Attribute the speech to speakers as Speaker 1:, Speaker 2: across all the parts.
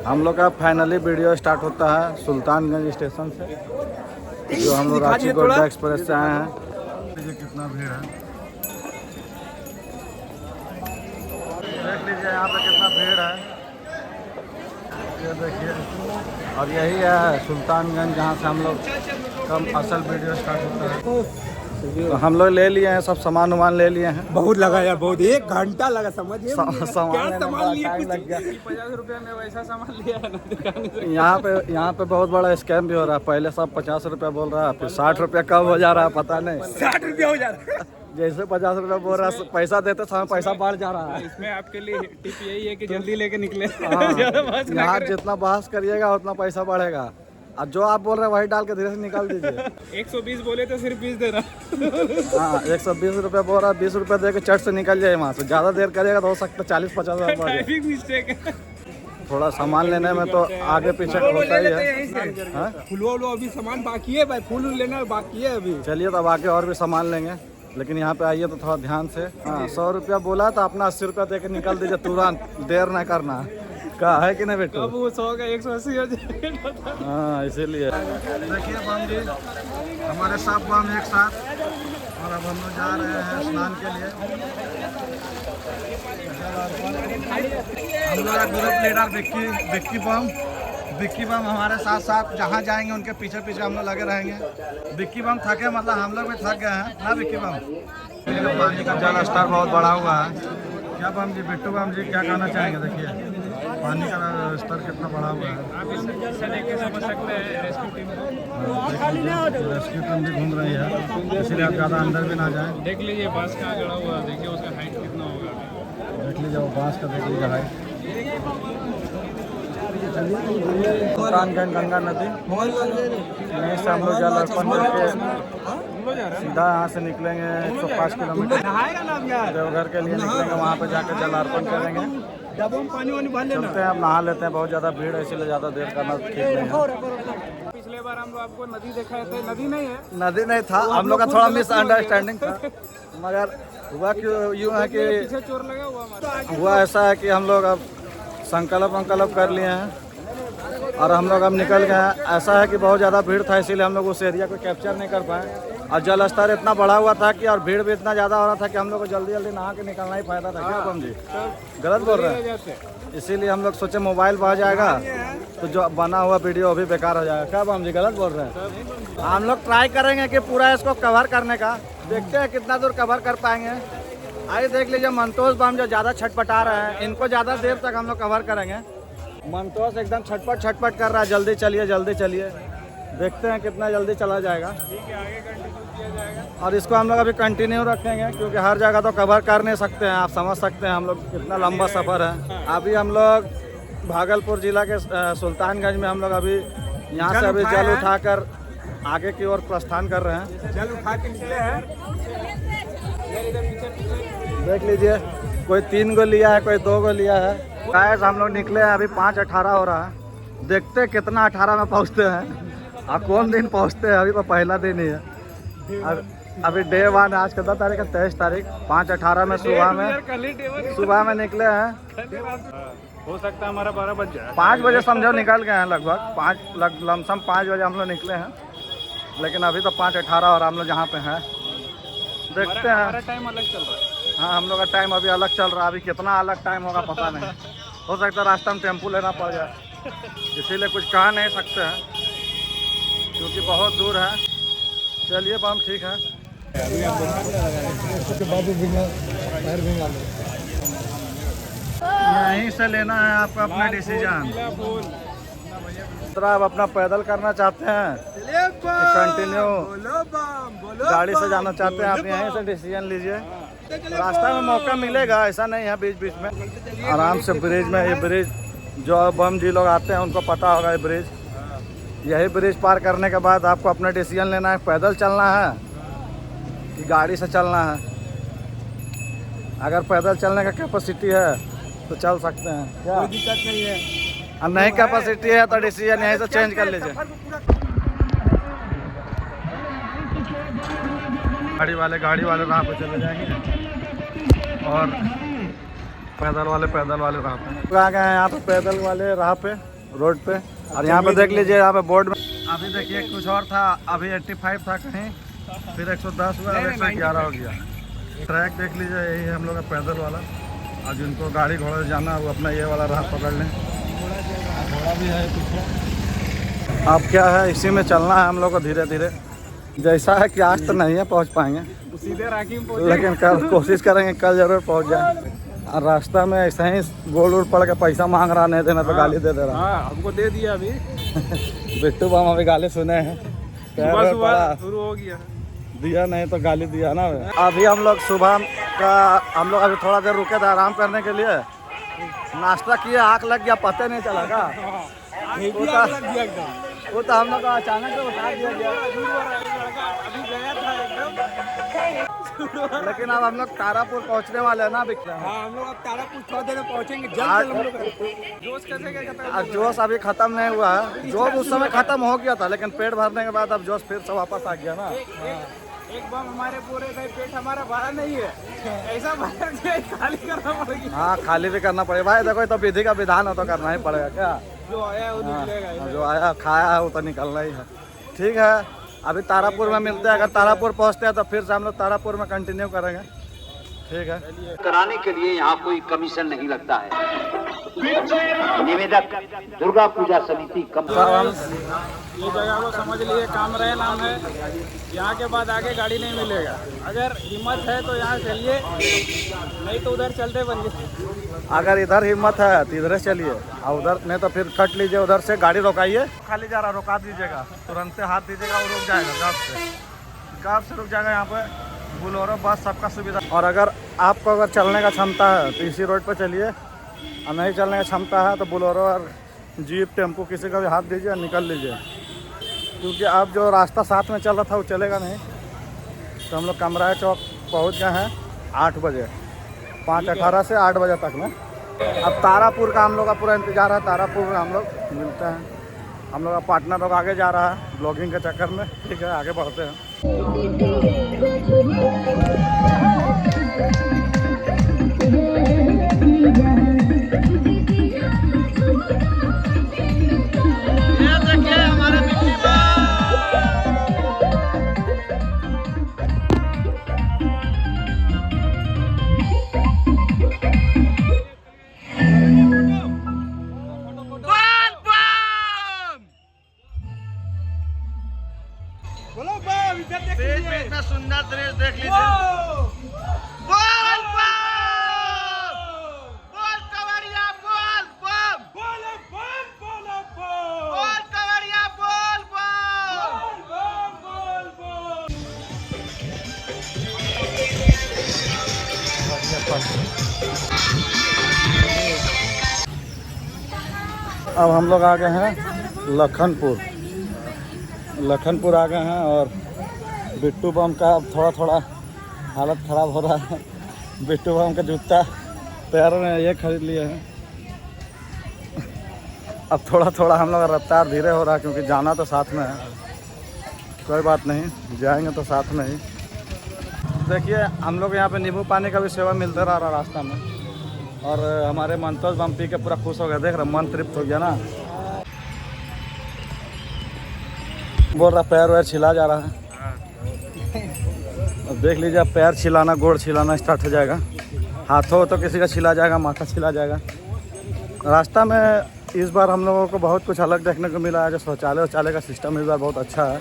Speaker 1: हम लोग का फाइनली वीडियो स्टार्ट होता है सुल्तानगंज स्टेशन से, जो हम लोग रांची गोड्डा एक्सप्रेस से आए हैं। देखिए कितना भीड़ है, देख लीजिए यहाँ पे कितना भीड़ है, ये देखिए। और यही है सुल्तानगंज, जहाँ से हम लोग का असल वीडियो स्टार्ट होता है। तो हम लोग ले लिए हैं, सब सामान वामान ले लिए हैं।
Speaker 2: बहुत लगा यार, बहुत 1 घंटा लगा, समझिए
Speaker 1: सामान लिया, टाइम लग गया।
Speaker 2: 50 रुपया में वैसा सामान लिया है ना दुकान से।
Speaker 1: यहाँ पे बहुत बड़ा स्कैम भी हो रहा है। पहले सब 50 रुपया बोल रहा है, फिर 60 रुपया कब हो जा रहा है पता नहीं।
Speaker 2: 60 रुपया हो जा रहा है।
Speaker 1: जैसे 50 रुपया बोल रहा है, पैसा देते समय पैसा बढ़ जा रहा है।
Speaker 2: इसमें आपके लिए टिप यही है कि जल्दी लेके निकले।
Speaker 1: यहाँ जितना बहस करिएगा उतना पैसा बढ़ेगा, और जो आप बोल रहे हैं वही डाल के धीरे से निकाल दीजिए।
Speaker 2: 120 बोले तो सिर्फ 20 देना।
Speaker 1: हाँ 120 रुपया बोल रहा है, 20 रुपया दे के चट से निकल जाए वहाँ से। ज़्यादा देर करेगा तो हो सकता है 40-50 हज़ार बढ़
Speaker 2: मिस्टेक है।
Speaker 1: थोड़ा सामान लेने में तो आगे पीछे होता ही है।
Speaker 2: फूलो अभी सामान बाकी है भाई, फूल लेना बाकी है अभी।
Speaker 1: चलिए तब आके और भी सामान लेंगे, लेकिन यहाँ पे आइए तो थोड़ा ध्यान से। हाँ 100 रुपया बोला तो अपना 80 रुपया दे के निकल दीजिए तुरंत, देर ना करना। कहा है कि नहीं बेटू?
Speaker 2: अब वो 100 का 180 हो जाएगा।
Speaker 1: हाँ इसीलिए। देखिए बम जी, हमारे सब बम एक साथ, और अब हम लोग जा रहे हैं स्नान के लिए। हम लोग ग्रुप लीडर विक्की बम हमारे साथ साथ जहाँ जाएंगे उनके पीछे पीछे हम लोग लगे रहेंगे। विक्की बम थके मतलब हम लोग भी थक गए हैं ना विक्की बम। पानी का जल स्तर बहुत बढ़ा हुआ है। क्या बम जी, बिट्टू बम जी क्या कहना चाहेंगे? देखिए पानी का स्तर कितना बढ़ा हुआ है।
Speaker 2: आप इससे लेके समझ सकते हैं रेस्क्यू
Speaker 1: टीम भी घूम रही है, इसलिए आप ज़्यादा अंदर भी ना जाएं।
Speaker 2: देख लीजिए बांस कहाँ गड़ा हुआ है, देखिए उसका हाइट कितना होगा।
Speaker 1: देख लीजिए वो बांस का, देख लीजिए हाइट। सुल्तानगंज गंगा नदी, यहीं से हम लोग जल अर्पण करके सीधा यहाँ से निकलेंगे 105 किलोमीटर देवघर के लिए निकलेंगे। वहाँ पे जाकर जल अर्पण करेंगे। चलते हैं, अब नहा लेते हैं, बहुत ज़्यादा भीड़ है इसीलिए ज़्यादा देर करना ठीक नहीं है।
Speaker 2: पिछले बार हम लोग आपको नदी दिखाए थे, नदी नहीं
Speaker 1: था, हम लोग का थोड़ा मिसअंडरस्टैंडिंग था। मगर हुआ कि यूँ है कि
Speaker 2: पीछे चोर लगा हुआ
Speaker 1: हुआ ऐसा है कि हम लोग अब संकल्प कर लिए हैं और हम लोग अब निकल गए हैं। ऐसा है कि बहुत ज़्यादा भीड़ था, इसीलिए हम लोग उस एरिया को कैप्चर नहीं कर पाए, और जल स्तर इतना बढ़ा हुआ था कि और भीड़ भी इतना ज़्यादा हो रहा था कि हम लोग को जल्दी नहा के निकलना ही फायदा था। क्या बम जी गलत बोल रहे हैं? इसीलिए हम लोग सोचे मोबाइल बह जाएगा तो जो बना हुआ वीडियो भी बेकार हो जाएगा। क्या बम जी गलत बोल रहे हैं? हम लोग ट्राई करेंगे कि पूरा इसको कवर करने का, देखते हैं कितना दूर कवर कर पाएंगे। आइए देख लीजिए मंतोष बम जो ज़्यादा छटपटा रहे हैं, इनको ज़्यादा देर तक हम लोग कवर करेंगे। मंतोष एकदम छटपट कर रहा है, जल्दी चलिए। देखते हैं कितना जल्दी चला जाएगा।
Speaker 2: ठीक है, आगे कंटिन्यू किया जाएगा।
Speaker 1: और इसको हम लोग अभी कंटिन्यू रखेंगे, क्योंकि हर जगह तो कवर कर नहीं सकते हैं। आप समझ सकते हैं हम लोग कितना लंबा सफ़र है। अभी हम लोग भागलपुर जिला के सुल्तानगंज में हम लोग अभी यहाँ से अभी जल उठाकर आगे की ओर प्रस्थान कर रहे हैं।
Speaker 2: जल उठा के निकले हैं,
Speaker 1: देख लीजिए, कोई 3 गो लिया है, कोई 2 गो लिया है। गाइस हम लोग निकले हैं, अभी 5:18 हो रहा है। देखते हैं कितना 18 में पहुँचते हैं और कौन दिन पहुँचते हैं। अभी तो पहला दिन ही है। अभी डे 1, आज कितना तारीख है? 23 तारीख। 5:18 में सुबह में निकले हैं।
Speaker 2: हो सकता है हमारा 12 बज जाए।
Speaker 1: 5 बजे समझो निकल गए हैं, लगभग लमसम 5 बजे हम लोग निकले हैं, लेकिन अभी तो 5:18 और हम लोग जहाँ पे हैं देखते हैं।
Speaker 2: टाइम अलग चल रहा है।
Speaker 1: हाँ हम लोग का टाइम अभी अलग चल रहा है। अभी कितना अलग टाइम होगा पता नहीं, हो सकता है रास्ता में टेम्पू लेना पड़ जाए, इसीलिए कुछ कह नहीं सकते हैं क्योंकि बहुत दूर है। चलिए बम ठीक है। यहीं से लेना है आपको अपना डिसीजन। आप अपना पैदल करना चाहते हैं, कंटिन्यू गाड़ी से जाना चाहते हैं, आप यहीं से डिसीजन लीजिए। रास्ता में मौका मिलेगा, ऐसा नहीं है बीच में। आराम से ब्रिज में, ये ब्रिज जो बम जी लोग आते हैं उनको पता होगा, ये ब्रिज, यही ब्रिज पार करने के बाद आपको अपना डिसीजन लेना है, पैदल चलना है कि गाड़ी से चलना है। अगर पैदल चलने का कैपेसिटी है तो चल सकते हैं, क्या
Speaker 2: कोई दिक्कत नहीं है।
Speaker 1: और नहीं कैपेसिटी है तो डिसीजन यहीं से चेंज कर लीजिए। गाड़ी वाले राह पे चले जाएंगे और पैदल वाले राह पे आ गए हैं, यहाँ पे पैदल वाले राह पे रोड पे। और यहाँ पे देख लीजिए, यहाँ पे बोर्ड में अभी देखिए कुछ और था, अभी 85 था कहीं, फिर 110 हुआ, अब 111 हो गया। ट्रैक देख लीजिए, यही है हम लोग का पैदल वाला। और जिनको गाड़ी घोड़ा से जाना है वो अपना ये वाला राह पकड़ लें। घोड़ा भी है पीछे। अब क्या है, इसी में चलना है हम लोग को धीरे धीरे। जैसा है कि आज तो नहीं है पहुँच पाएंगे,
Speaker 2: सीधे राखी में
Speaker 1: लेकिन कल कोशिश करेंगे, कल जरूर पहुँच जाए। और रास्ता में ऐसे ही गोल उड़ पड़ के पैसा मांग रहा, नहीं देना तो गाली दे रहा।
Speaker 2: हाँ, हमको दे दिया अभी।
Speaker 1: बिट्टू बाम अभी गाली सुने हैं,
Speaker 2: शुरू हो गया,
Speaker 1: दिया नहीं तो गाली दिया ना। अभी हम लोग सुबह का अभी थोड़ा देर रुके थे आराम करने के लिए, नाश्ता किए, आँख लग गया, पता नहीं चला का वो तो हम लोग को अचानक से उठा दिया गया। लेकिन अब हम लोग तारापुर पहुंचने वाले हैं ना अभी।
Speaker 2: हाँ, हम लोग अब तारापुर थोड़ा देर में पहुंचेंगे। जोश कैसे
Speaker 1: जोश अभी खत्म नहीं हुआ है, जोश उस समय खत्म हो गया था, लेकिन पेट भरने के बाद अब जोश फिर से वापस आ गया ना।
Speaker 2: एक बम हमारे पूरे गए, पेट हमारा भरा नहीं है, ऐसा भरा कि खाली करना पड़ेगा।
Speaker 1: हाँ, खाली भी करना पड़ेगा भाई, देखो तो विधि का विधान हो तो करना ही पड़ेगा। क्या
Speaker 2: जो आया वो निकलेगा,
Speaker 1: जो आया खाया है वो तो निकलना ही है। ठीक है, अभी तारापुर में मिलते हैं। अगर तारापुर पहुंचते हैं तो फिर से हम लोग तारापुर में कंटिन्यू करेंगे। ठीक है,
Speaker 3: कराने के लिए यहाँ कोई कमीशन नहीं लगता है। निवेदक दुर्गा पूजा समिति कम।
Speaker 2: ये जगह को समझ लिए, कामराय नाम है। यहाँ के बाद आगे गाड़ी नहीं मिलेगा। अगर हिम्मत है तो यहाँ चलिए, नहीं तो उधर चलते बनिए।
Speaker 1: अगर इधर हिम्मत है तो इधर चलिए, और उधर नहीं तो फिर कट लीजिए, उधर से गाड़ी रोकाइए। खाली जा रहा, रोका दीजिएगा, तुरंत हाथ दीजिएगा, वो रुक जाएगा। गाँव से रुक जाएगा। यहाँ पे बोलेरो बस सबका सुविधा। और अगर आपको अगर चलने का क्षमता है तो इसी रोड पर चलिए, और नहीं चलने का क्षमता है तो बोलेरो और जीप टेम्पो किसी का भी हाथ दीजिए और निकल लीजिए। क्योंकि अब जो रास्ता साथ में चल रहा था वो चलेगा नहीं। तो हम लोग कमराय चौक पहुंच गए हैं 8 बजे, 5:18 से 8 बजे तक में। अब तारापुर का हम लोग का पूरा इंतज़ार है। तारापुर में हम लोग मिलते हैं। हम लोग का पार्टनर लोग आगे जा रहा है ब्लॉगिंग के चक्कर में। ठीक है, आगे बढ़ते हैं। सुंदर दृश्य देख लीजिए। बोल बोल कवरिया, बोल बम, बोल कवरिया, बोल अब हम लोग आ गए हैं लखनपुर आ गए हैं। और बिट्टू बम का अब थोड़ा हालत ख़राब हो रहा है। बिट्टू बम का जूता पैरों में ये खरीद लिए हैं। अब थोड़ा हम लोग का रफ्तार धीरे हो रहा है, क्योंकि जाना तो साथ में है। कोई बात नहीं, जाएंगे तो साथ में ही। देखिए, हम लोग यहाँ पे नींबू पानी का भी सेवा मिलता रहा रास्ता में। और हमारे मंतोष बम पी के पूरा खुश हो गया। देख रहे, मन तृप्त हो गया ना। बोल रहा पैर वैर छिला जा रहा है। अब देख लीजिए, पैर छिलाना, गोड़ छिलाना स्टार्ट हो जाएगा। हाथों तो किसी का छिला जाएगा, माथा छिला जाएगा। रास्ता में इस बार हम लोगों को बहुत कुछ अलग देखने को मिला है। जो शौचालय का सिस्टम इस बार बहुत अच्छा है,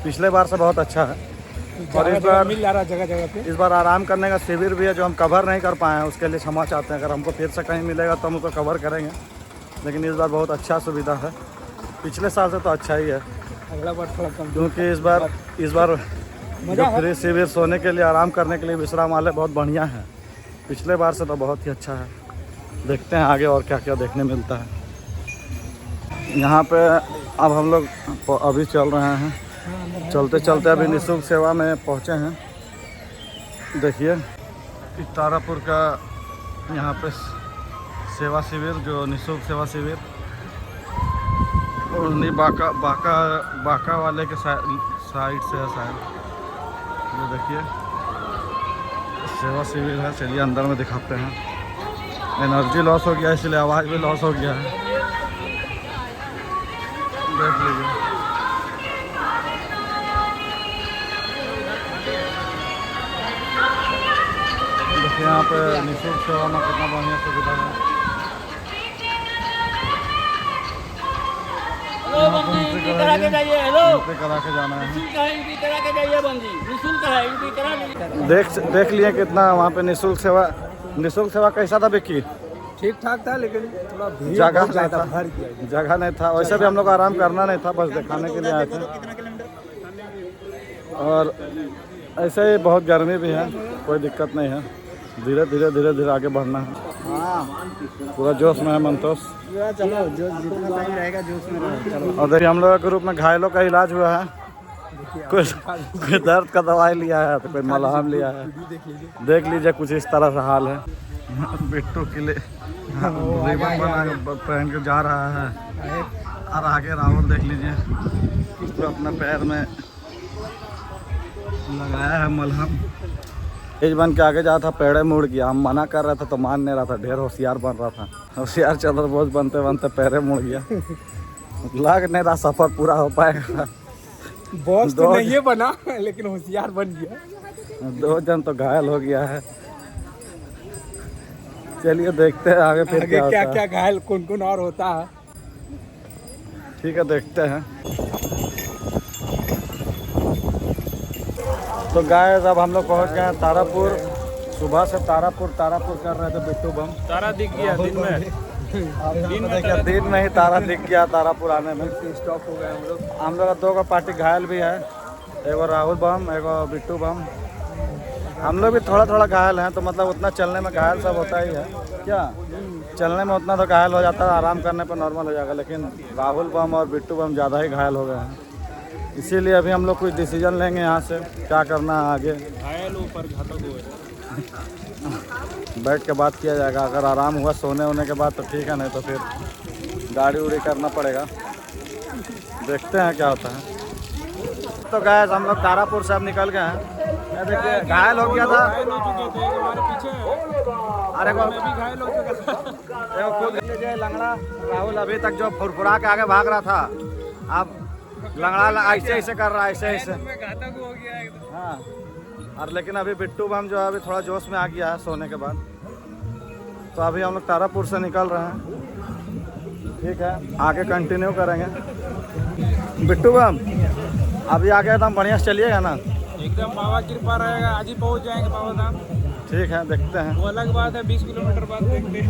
Speaker 1: पिछले बार से बहुत अच्छा है। और इस बार
Speaker 2: मिल जा रहा जगह पे।
Speaker 1: इस बार आराम करने का शिविर भी है, जो हम कवर नहीं कर पाए हैं, उसके लिए क्षमा चाहते हैं। अगर हमको फिर से कहीं मिलेगा तो हम उसको कवर करेंगे। लेकिन इस बार बहुत अच्छा सुविधा है, पिछले साल से तो अच्छा ही है।
Speaker 2: अगला बार थोड़ा कम,
Speaker 1: क्योंकि इस बार जो फ्री शिविर, सोने के लिए, आराम करने के लिए विश्रामालय बहुत बढ़िया है। पिछले बार से तो बहुत ही अच्छा है। देखते हैं आगे और क्या क्या देखने मिलता है। यहाँ पे अब हम लोग अभी चल रहे हैं, चलते अभी निःशुल्क सेवा में पहुँचे हैं। देखिए, तारापुर का यहाँ पे सेवा शिविर, जो निःशुल्क सेवा शिविर, और नहीं बाका वाले के साइड से है शायद। ये देखिए, सेवा शिविर है। चलिए अंदर में दिखाते हैं। एनर्जी लॉस हो गया, इसलिए आवाज़ भी लॉस हो गया है। देख लीजिए। देखिए यहाँ पे निःशुल्क सेवा में कितना बढ़िया सुविधा है। करा के जाइए, करा के जाना है। देख लिए कितना वहाँ पे निःशुल्क सेवा कैसा था विक्की?
Speaker 2: ठीक ठाक था, लेकिन थोड़ा भीड़
Speaker 1: जगह नहीं था, जगह नहीं था। वैसे भी हम लोग आराम करना नहीं था, बस दिखाने के लिए आए थे। और ऐसे ही बहुत गर्मी भी है, कोई दिक्कत नहीं है। धीरे धीरे आगे बढ़ना है। पूरा जोश में है मंतोष।
Speaker 2: चलो जो जितना टाइम रहेगा जोश में रहो, चलो।
Speaker 1: और देखिए हम लोग के ग्रुप में घायलों का इलाज हुआ है। कोई दर्द का दवाई लिया है तो कोई मलहम लिया है। देख लीजिए कुछ इस तरह से हाल है। बिट्टू के लिए रिबन बना पहन के जा रहा है। और आगे राहुल देख लीजिए, तो अपना पैर में लगाया है मलहम। एज बन के आगे जा था, पेड़े मुड़ गया। हम मना कर रहा था तो मान नहीं रहा था, ढेर होशियार बन रहा था। होशियार चंद्र बोझ बनते बनते पैरे मुड़ गया। लग नहीं रहा सफर पूरा हो पाएगा।
Speaker 2: बॉस तो नहीं बना, लेकिन होशियार बन गया।
Speaker 1: 2 जन तो घायल हो गया है। चलिए देखते हैं आगे फिर क्या होता है।
Speaker 2: क्या घायल कौन और होता है।
Speaker 1: ठीक है, देखते हैं। तो गाइस अब हम लोग पहुंच गए हैं तारापुर। सुबह से तारापुर कर रहे थे बिट्टू बम।
Speaker 2: तारा दिख गया दिन में।
Speaker 1: दिन में ही तारा दिख गया तारापुर आने में।
Speaker 2: स्टॉप हो गए हम
Speaker 1: लोग 2 का पार्टी घायल भी है, एगो राहुल बम, एगो बिट्टू बम। हम लोग भी थोड़ा घायल हैं, तो मतलब उतना चलने में घायल सब होता ही है। क्या चलने में उतना तो घायल हो जाता है, आराम करने पर नॉर्मल हो जाएगा। लेकिन राहुल बम और बिट्टू बम ज़्यादा ही घायल हो गए हैं। इसीलिए अभी हम लोग कुछ डिसीजन लेंगे यहाँ से, क्या करना है आगे।
Speaker 2: घायल ऊपर घातक हुए,
Speaker 1: बैठ के बात किया जाएगा। अगर आराम हुआ सोने के बाद तो ठीक है, नहीं तो फिर गाड़ी उड़ी करना पड़ेगा। देखते हैं क्या होता है। तो गैस हम लोग तारापुर से अब निकल गए हैं। देखिए घायल हो गया था,
Speaker 2: घायल हो चुके थे हमारे पीछे।
Speaker 1: अरे
Speaker 2: मैं भी घायल हो चुका था।
Speaker 1: खुद लीजिए लंगड़ा राहुल अभी तक जो फुरफुरा के आगे भाग रहा था, अब लंगड़ा ऐसे कर रहा है, ऐसे
Speaker 2: घातक हो गया एकदम।
Speaker 1: हाँ, और लेकिन अभी बिट्टू बम जो है अभी थोड़ा जोश में आ गया है सोने के बाद। तो अभी हम लोग तारापुर से निकल रहे हैं। ठीक है, आगे कंटिन्यू करेंगे। बिट्टू बम अभी आगे एकदम बढ़िया से चलिएगा ना?
Speaker 2: एकदम बाबा कृपा रहेगा, आज ही पहुंच जाएंगे बाबा धाम।
Speaker 1: ठीक है, देखते हैं।
Speaker 2: वो अलग बात है, 20 किलोमीटर बाद देखते हैं।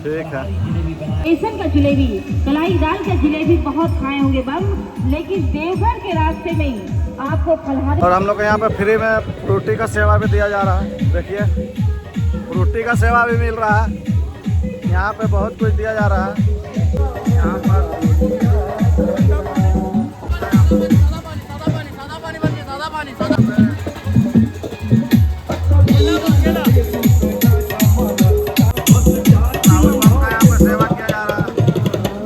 Speaker 1: ठीक है।
Speaker 4: बेसन का जलेबी, कलाई दाल का जलेबी बहुत खाए होंगे बम, लेकिन देवघर के रास्ते में ही आपको फलहारी।
Speaker 1: और हम लोग को यहाँ पे फ्री में फ्रूटी का सेवा भी दिया जा रहा है। देखिए फ्रूटी का सेवा भी मिल रहा है। यहाँ पे बहुत कुछ दिया जा रहा है। यहाँ पर सेवा किया जा रहा है।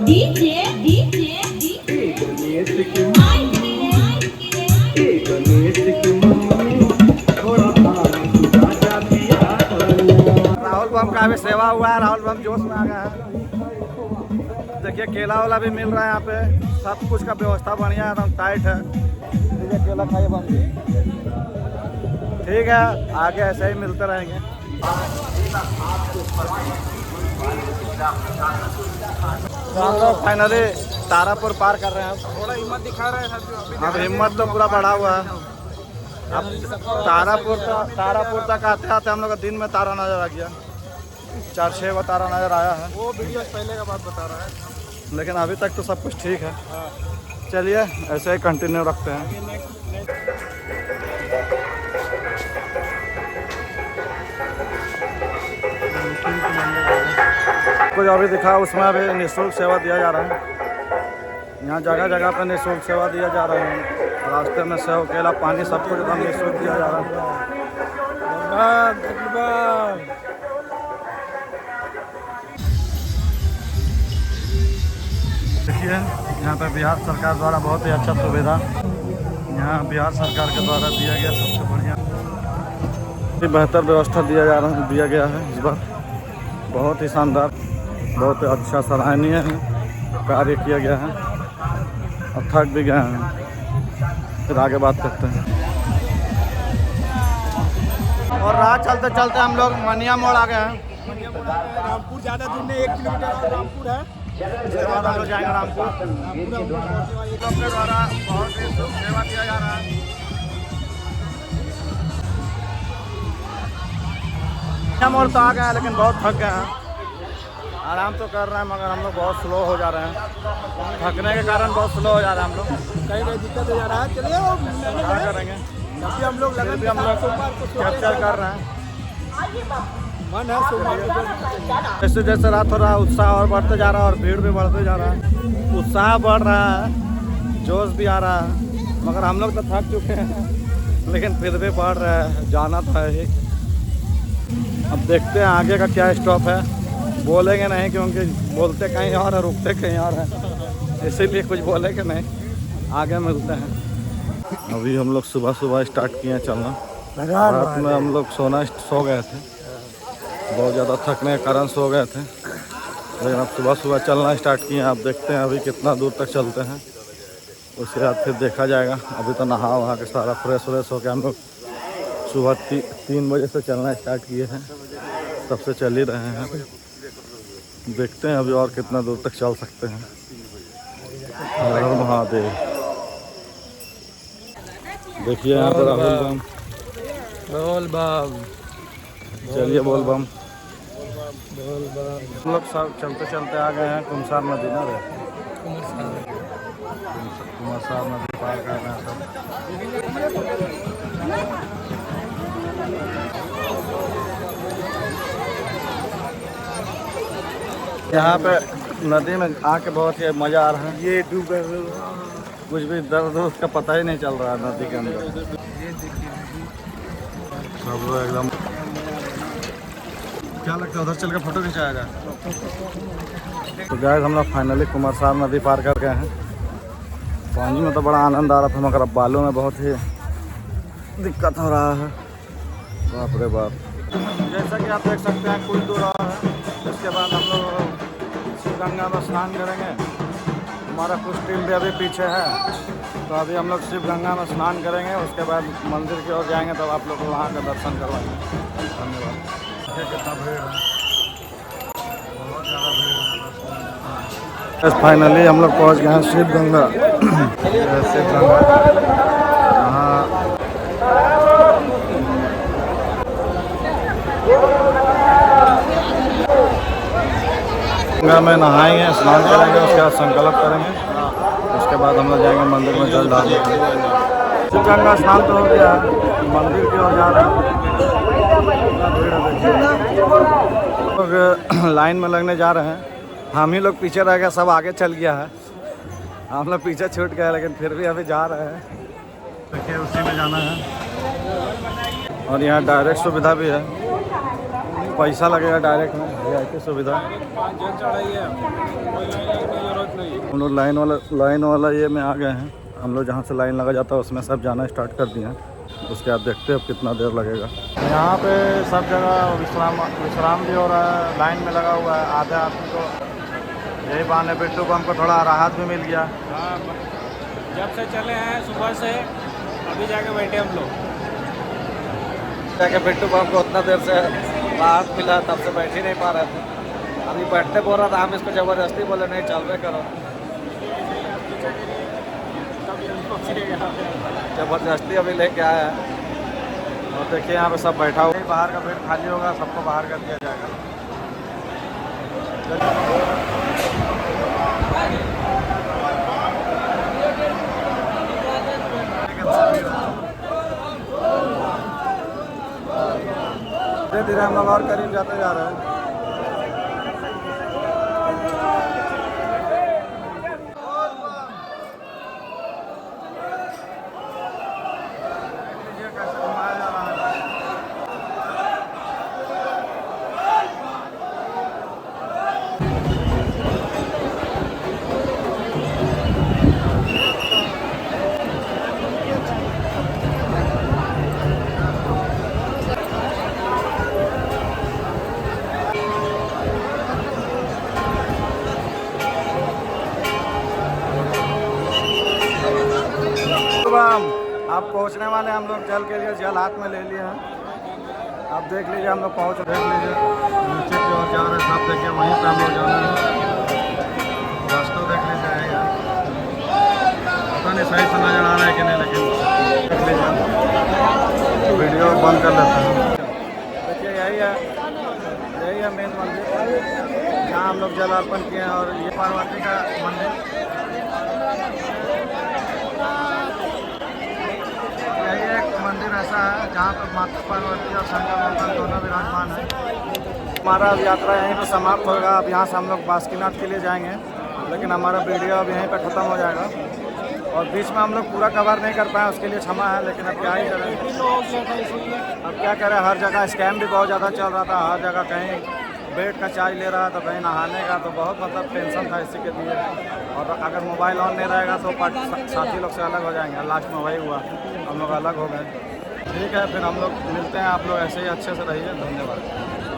Speaker 4: डीजे
Speaker 1: राहुल बम का भी सेवा हुआ है। राहुल बम जोश में आ गया है। देखिए केला वाला भी मिल रहा है यहाँ पे। सब कुछ का व्यवस्था बढ़िया है, एकदम टाइट है। ठीक है, केला खाइए बम। ठीक है, आगे ऐसे ही मिलते रहेंगे। तो हम लोग फाइनली तारापुर पार कर रहे हैं।
Speaker 2: थोड़ा हिम्मत दिखा रहे हैं।
Speaker 1: अब हिम्मत तो पूरा बढ़ा हुआ है। अब तारापुर तक आते आते हम लोग का दिन में तारा नजर आ गया। 4-6 तारा नजर आया है।
Speaker 2: वो वीडियो पहले का बात बता रहा है,
Speaker 1: लेकिन अभी तक तो सब कुछ ठीक है। चलिए ऐसे ही कंटिन्यू रखते हैं। कुछ अभी दिखा उसमें अभी निःशुल्क सेवा दिया जा रहा है। यहाँ जगह जगह पे निःशुल्क सेवा दिया जा रहा है। रास्ते में सेव केला पानी सब कुछ एकदम निःशुल्क दिया जा रहा है। देखिए यहाँ पे बिहार सरकार द्वारा बहुत ही अच्छा सुविधा यहाँ बिहार सरकार के द्वारा दिया गया सबसे बढ़िया। बेहतर व्यवस्था दिया गया है इस बार। बहुत ही शानदार, बहुत अच्छा सराहनीय है कार्य किया गया है और थक भी गए हैं। फिर आगे बात करते हैं। और राह चलते चलते हम लोग मनिया मोड़ आ गए हैं।
Speaker 2: रामपुर ज़्यादा दूर नहीं, 1 किलोमीटर और रामपुर है।
Speaker 1: इसके बाद हम लोग जाएंगे रामपुर। अपने द्वारा बहुत ही सेवा दिया जा रहा है। हम और तो आ गए हैं लेकिन बहुत थक गए हैं। आराम तो कर रहे हैं मगर हम लोग बहुत स्लो हो जा रहे हैं। थकने के कारण बहुत स्लो हो जा रहे हैं हम लोग।
Speaker 2: कहीं दिक्कत हो जा रहा है। चलिए वो
Speaker 1: क्या करेंगे,
Speaker 2: अभी हम लोग
Speaker 1: फिर भी हम लोग कैप्चर कर रहे हैं।
Speaker 2: मन है सोमवार
Speaker 1: जैसे जैसे रात हो रहा है उत्साह और बढ़ते जा रहा है और भीड़ भी बढ़ते जा रहा है। उत्साह बढ़ रहा है, जोश भी आ रहा है, मगर हम लोग तो थक चुके हैं लेकिन फिर भी बढ़ रहा है। जाना तो है ही। अब देखते हैं आगे का क्या स्टॉप है। बोलेंगे नहीं क्योंकि बोलते कहीं और है, रुकते कहीं और है, इसीलिए कुछ बोलेंगे नहीं। आगे मिलते हैं। अभी हम लोग सुबह सुबह स्टार्ट किए हैं चलना। रात में हम लोग सो गए थे, बहुत ज़्यादा थकने के कारण सो गए थे, लेकिन अब सुबह सुबह चलना स्टार्ट किए हैं। आप देखते हैं अभी कितना दूर तक चलते हैं, उसके बाद फिर देखा जाएगा। अभी तो नहा वहा के सारा फ्रेश व्रेश होकर हम लोग सुबह 3 बजे से चलना स्टार्ट किए हैं, तब से चल ही रहे हैं। देखते हैं अभी और कितना दूर तक चल सकते हैं। हर हर महादेव। देखिए यहाँ पर राहुल बम,
Speaker 2: बोल बम,
Speaker 1: चलिए बोल बम। हम लोग सब चलते चलते आ गए हैं कुमसार नदी ना रे, कुमसार नदी पार कर रहे हैं सब। यहाँ पे नदी में आके बहुत ही मज़ा आ रहा है। ये डूबे कुछ भी दर्द उसका पता ही नहीं चल रहा है नदी के अंदर। सब लोग एकदम, क्या लगता है उधर चल के फोटो खिंचाया जाए। तो गाइस हम लोग फाइनली कुमारसार नदी पार कर गए हैं। पानी में तो बड़ा आनंद आ रहा था मगर अब बालों में बहुत ही दिक्कत हो रहा है। बाप रे बाप। जैसा कि आप देख सकते हैं कुछ दूर और है, उसके बाद हम लोग शिव गंगा में स्नान करेंगे। हमारा कुछ टीम भी अभी पीछे है, तो अभी हम लोग शिव गंगा में स्नान करेंगे। उसके बाद मंदिर की ओर जाएंगे, तब आप लोग को वहाँ का दर्शन करवाएंगे। धन्यवाद। कितना भीड़ है, बहुत ज़्यादा भीड़ है। फाइनली हम लोग पहुँच गए हैं शिव गंगा। शिव गंगा में नहाएंगे, स्नान करेंगे, उसके बाद संकल्प करेंगे। उसके बाद हम लोग जाएंगे मंदिर में जल डालने। शिव गंगा स्नान तो हो गया, मंदिर की ओर जा रहे हैं। लोग लाइन में लगने जा रहे हैं, हम ही लोग पीछे रह गए, सब आगे चल गया है। हम लोग पीछे छूट गए लेकिन फिर भी अभी जा रहे हैं। देखिए उसी में जाना है और यहाँ डायरेक्ट सुविधा भी है, पैसा लगेगा डायरेक्ट में, VIP सुविधा। हम लोग लाइन वाला ये में आ गए हैं। हम लोग जहाँ से लाइन लगा जाता है उसमें सब जाना स्टार्ट कर दिए हैं। उसके बाद देखते हैं अब कितना देर लगेगा। यहाँ पे सब जगह विश्राम भी हो रहा है, लाइन में लगा हुआ है। आधे आदमी को यही बहाने बिट्टू को हमको थोड़ा राहत भी मिल गया।
Speaker 2: हाँ, जब से चले हैं सुबह से अभी जाके बैठे हम लोग।
Speaker 1: जाके बिट्टू को हमको उतना देर से राहत मिला, तब से बैठ ही नहीं पा रहे थे। अभी बैठने बोल रहा था, हम इसको ज़बरदस्ती बोले नहीं चल रहे करो। ज़बरदस्ती अभी लेके आया है। और देखिए यहाँ पे सब बैठा हुआ है। बाहर का बेड खाली होगा, सबको बाहर कर दिया जाएगा। धीरे धीरे हम लोग और करीब जाते जा रहे हैं। वाले हम लोग जल के लिए जल हाथ में ले लिए हैं। आप देख लीजिए, हम लोग पहुँच देख लीजिए नीचे की ओर जा रहे हैं। आप देखिए वहीं पर हम लोग जाना है। रास्ता देख लीजिए, पता नहीं सही से नजर आ रहा है कि नहीं, लेकिन देख लीजिए। वीडियो बंद कर लेते हैं। देखिए यही है मेन मंदिर जहाँ हम लोग जल अर्पण किए हैं। और ये पार्वती का मंदिर, यही एक मंदिर ऐसा है जहाँ पर माता पार्वती और शंकर भगवान दोनों विराजमान है। हमारा अब यात्रा यहीं पर समाप्त होगा। अब यहाँ से हम लोग बासुकीनाथ के लिए जाएंगे, लेकिन हमारा वीडियो अब यहीं पर ख़त्म हो जाएगा। और बीच में हम लोग पूरा कवर नहीं कर पाए, उसके लिए क्षमा है। लेकिन अब क्या ही करें, अब क्या करें, हर जगह स्कैम भी बहुत ज़्यादा चल रहा था। हर जगह कहीं बेड का चार्ज ले रहा था, कहीं नहाने का, तो बहुत मतलब टेंशन था इसी के लिए। और अगर मोबाइल ऑन नहीं रहेगा तो साथी लोग से अलग हो जाएंगे। लास्ट में वही हुआ, हम लोग अलग हो गए। ठीक है, फिर हम लोग मिलते हैं। आप लोग ऐसे ही अच्छे से रहिए। धन्यवाद।